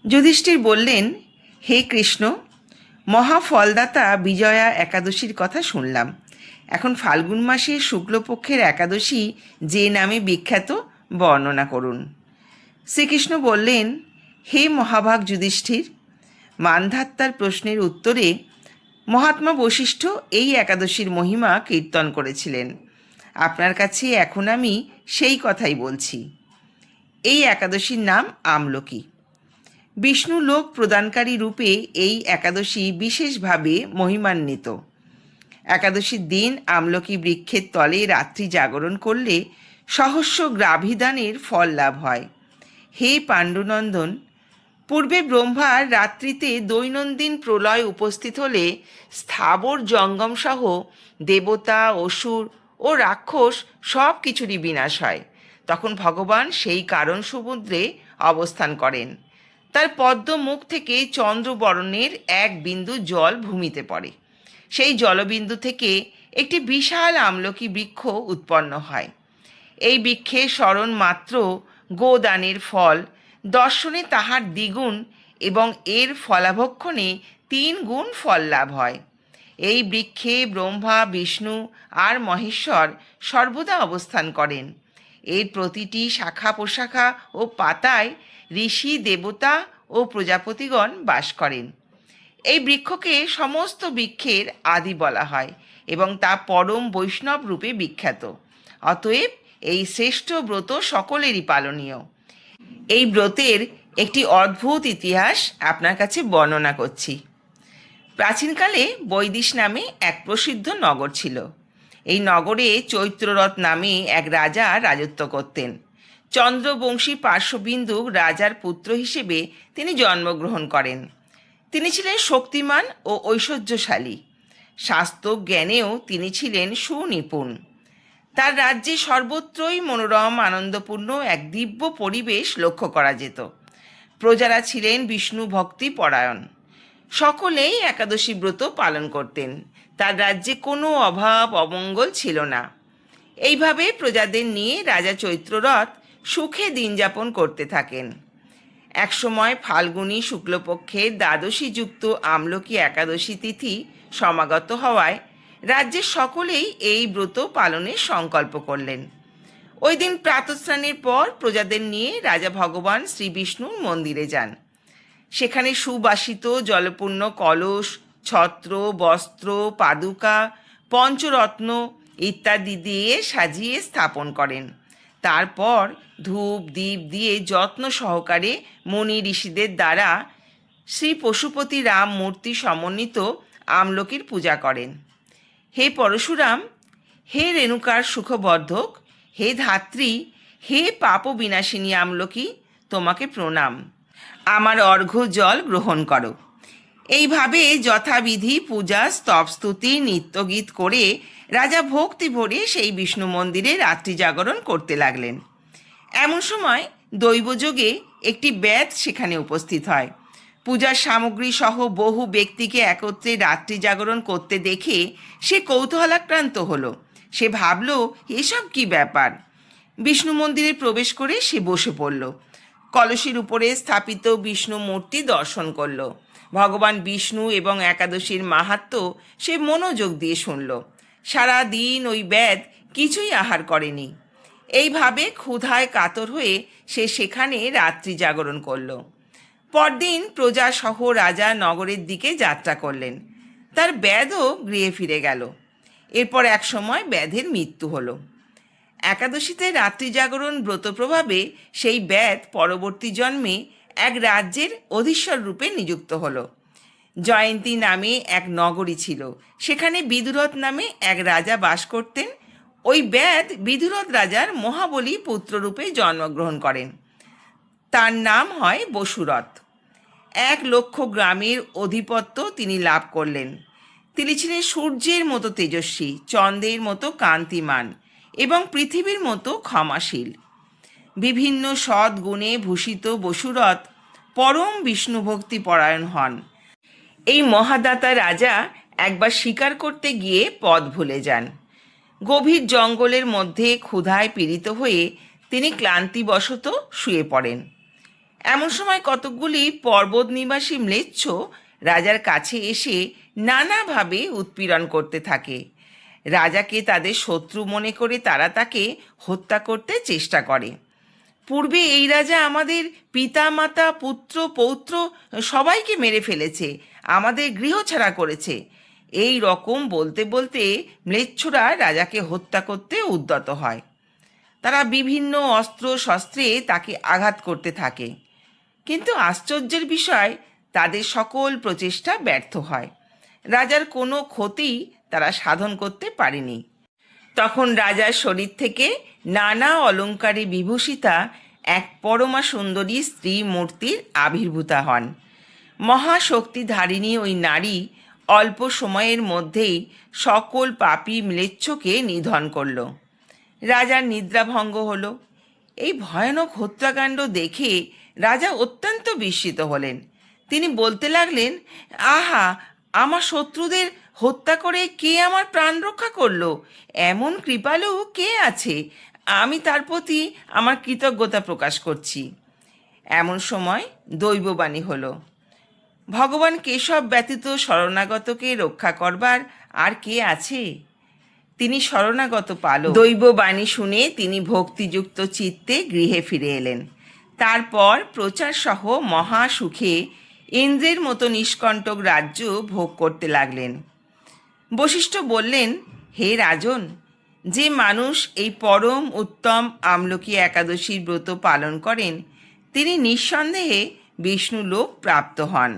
যুধিষ্ঠির বললেন, হে কৃষ্ণ, মহাফলদাতা বিজয়া একাদশীর কথা শুনলাম। এখন ফাল্গুন মাসের শুক্লপক্ষের একাদশী যে নামে বিখ্যাত বর্ণনা করুন। শ্রীকৃষ্ণ বললেন, হে মহাভাগ যুধিষ্ঠির, মান্ধাত্তার প্রশ্নের উত্তরে মহাত্মা বশিষ্ঠ এই একাদশীর মহিমা কীর্তন করেছিলেন। আপনার কাছে এখন আমি সেই কথাই বলছি। এই একাদশীর নাম আমলকি। বিষ্ণু লোক প্রদানকারী রূপে এই একাদশী বিশেষভাবে মহিমান্বিত। একাদশীর দিন আমলকি বৃক্ষের তলে রাত্রি জাগরণ করলে সহস্র গ্রাভিদানের ফল লাভ হয়। হে পাণ্ডুনন্দন, পূর্বে ব্রহ্মার রাত্রিতে দৈনন্দিন প্রলয় উপস্থিত হলে স্থাবর জঙ্গমসহ দেবতা, অসুর ও রাক্ষস সব কিছুরই বিনাশ হয়। তখন ভগবান সেই কারণ সমুদ্রে অবস্থান করেন। তার পদ্ম মুখ থেকে চন্দ্রবর্ণের এক বিন্দু জল ভূমিতে পড়ে। সেই জলবিন্দু থেকে একটি বিশাল আমলকি বৃক্ষ উৎপন্ন হয়। এই বৃক্ষের স্মরণ মাত্র গোদানের ফল, দর্শনে তাহার দ্বিগুণ এবং এর ফলাভক্ষণে 3 গুণ ফল লাভ হয়। এই বৃক্ষে ব্রহ্মা, বিষ্ণু আর মহেশ্বর সর্বদা অবস্থান করেন। এর প্রতিটি শাখা প্রশাখা ও পাতায় ঋষি, দেবতা ও প্রজাপতিগণ বাস করেন। এই বৃক্ষকে সমস্ত বৃক্ষের আদি বলা হয় এবং তা পরম বৈষ্ণব রূপে বিখ্যাত। অতএব এই শ্রেষ্ঠ ব্রত সকলেরই পালনীয়। এই ব্রতের একটি অদ্ভুত ইতিহাস আপনার কাছে বর্ণনা করছি। প্রাচীনকালে বৈদিশ নামে এক প্রসিদ্ধ নগর ছিল। এই নগরে চৈত্ররথ নামে এক রাজা রাজত্ব করতেন। চন্দ্রবংশী পার্শ্ববিন্দু রাজার পুত্র হিসেবে তিনি জন্মগ্রহণ করেন। তিনি ছিলেন শক্তিমান ও ঐশ্বর্যশালী। শাস্ত্র জ্ঞানেও তিনি ছিলেন সুনিপুণ। তার রাজ্যে সর্বত্রই মনোরম, আনন্দপূর্ণ এক দিব্য পরিবেশ লক্ষ্য করা যেত। প্রজারা ছিলেন বিষ্ণু ভক্তি পরায়ণ। সকলেই একাদশী ব্রত পালন করতেন। তার রাজ্যে কোনো অভাব অমঙ্গল ছিল না। এইভাবে প্রজাদের নিয়ে রাজা চৈত্ররথ সুখে দিন যাপন করতে থাকেন। একসময় ফাল্গুনী শুক্লপক্ষের দ্বাদশী যুক্ত আমলকি একাদশী তিথি সমাগত হওয়ায় রাজ্যের সকলেই এই ব্রত পালনের সংকল্প করলেন। ওই দিন প্রাতঃস্নানের পর প্রজাদের নিয়ে রাজা ভগবান শ্রী বিষ্ণুর মন্দিরে যান। সেখানে সুবাসিত জলপূর্ণ কলস, ছত্র, বস্ত্র, পাদুকা, পঞ্চরত্ন ইত্যাদি দিয়ে সাজিয়ে স্থাপন করেন। তারপর ধূপ দীপ দিয়ে যত্ন সহকারে মুনি ঋষিদের দ্বারা শ্রী পশুপতি রাম মূর্তি সমন্বিত আমলকির পূজা করেন। হে পরশুরাম, হে রেণুকার সুখবর্ধক, হে ধাত্রী, হে পাপ বিনাশিনী আমলকি, তোমাকে প্রণাম। আমার অর্ঘ্য জল গ্রহণ করো। এইভাবে যথাবিধি পূজা, স্তবস্তুতি, নৃত্যগীত করে রাজা ভক্তি ভরে সেই বিষ্ণু মন্দিরে রাত্রি জাগরণ করতে লাগলেন। এমন সময় দৈবযোগে একটি ব্যাধ সেখানে উপস্থিত হয়। পূজার সামগ্রী সহ বহু ব্যক্তিকে একত্রে রাত্রি জাগরণ করতে দেখে সে কৌতূহলাক্রান্ত হলো। সে ভাবল, এসব কি ব্যাপার। বিষ্ণু মন্দিরে প্রবেশ করে সে বসে পড়ল। কলসির উপরে স্থাপিত বিষ্ণু মূর্তি দর্শন করল। ভগবান বিষ্ণু এবং একাদশীর মাহাত্ম্য সে মনোযোগ দিয়ে শুনল। সারা দিন ওই ব্যাধ কিছুই আহার করেনি। এইভাবে ক্ষুধায় কাতর হয়ে সে সেখানে রাত্রি জাগরণ করল। পরদিন প্রজাসহ রাজা নগরের দিকে যাত্রা করলেন। তার ব্যাধও গৃহে ফিরে গেল। এরপর এক সময় ব্যাধের মৃত্যু হলো। একাদশীতে রাত্রি জাগরণ ব্রত প্রভাবে সেই ব্যাধ পরবর্তী জন্মে এক রাজ্যের অধীশ্বর রূপে নিযুক্ত হলো। জয়ন্তী নামে এক নগরী ছিল। সেখানে বিদুরথ নামে এক রাজা বাস করতেন। ওই ব্যাধ বিদুরথ রাজার মহাবলী পুত্ররূপে জন্মগ্রহণ করেন। তার নাম হয় বসুরথ। 1,00,000 গ্রামের অধিপত্য তিনি লাভ করলেন। তিনি ছিলেন সূর্যের মতো তেজস্বী, চন্দ্রের মতো কান্তিমান এবং পৃথিবীর মতো ক্ষমাশীল। বিভিন্ন সৎ গুণে ভূষিত বসুরথ পরম বিষ্ণুভক্তি পরায়ণ হন। এই মহাদাতা রাজা একবার শিকার করতে গিয়ে পথ ভুলে যান। গভীর জঙ্গলের মধ্যে ক্ষুধায় পীড়িত হয়ে তিনি ক্লান্তিবশত শুয়ে পড়েন। এমন সময় কতকগুলি পর্বত নিবাসী ম্লেচ্ছ রাজার কাছে এসে নানাভাবে উৎপীড়ন করতে থাকে। রাজাকে তাদের শত্রু মনে করে তারা তাকে হত্যা করতে চেষ্টা করে। পূর্বে এই রাজা আমাদের পিতা মাতা পুত্র পৌত্র সবাইকে মেরে ফেলেছে, আমাদের গৃহ ছাড়া করেছে। এই রকম বলতে বলতে ম্লেচ্ছরা রাজাকে হত্যা করতে উদ্যত হয়। তারা বিভিন্ন অস্ত্র শস্ত্রে তাকে আঘাত করতে থাকে, কিন্তু আশ্চর্যের বিষয় তাদের সকল প্রচেষ্টা ব্যর্থ হয়। রাজার কোনো ক্ষতি তারা সাধন করতে পারেনি। তখন রাজার শরীর থেকে নানা অলঙ্কারে বিভূষিতা এক পরমা সুন্দরী স্ত্রী মূর্তির আবির্ভূতা হন। মহাশক্তিধারিণী ওই নারী অল্প সময়ের মধ্যেই সকল পাপী ম্লেচ্ছকে নিধন করল। রাজার নিদ্রাভঙ্গ হল। এই ভয়ানক হত্যাকাণ্ড দেখে রাজা অত্যন্ত বিস্মিত হলেন। তিনি বলতে লাগলেন, আহা, আমার শত্রুদের হত্যা করে কে আমার প্রাণ রক্ষা করলো? এমন কৃপালু কে আছে? আমি তার প্রতি আমার কৃতজ্ঞতা প্রকাশ করছি। এমন সময় দৈববাণী হলো, ভগবান কেশব ব্যতীত শরণাগতকে রক্ষা করবার আর কে আছে? তিনি শরণাগত পালক। দৈববাণী শুনে তিনি ভক্তিযুক্ত চিত্তে গৃহে ফিরে এলেন। তারপর প্রচার সহ মহা সুখে ইন্দ্রের মতো নিষ্কণ্টক রাজ্য ভোগ করতে লাগলেন। বশিষ্ঠ বললেন, হে রাজন, যে মানুষ এই পরম উত্তম আমলকি একাদশীর ব্রত পালন করেন তিনি নিঃসন্দেহে বিষ্ণু লোক প্রাপ্ত হন।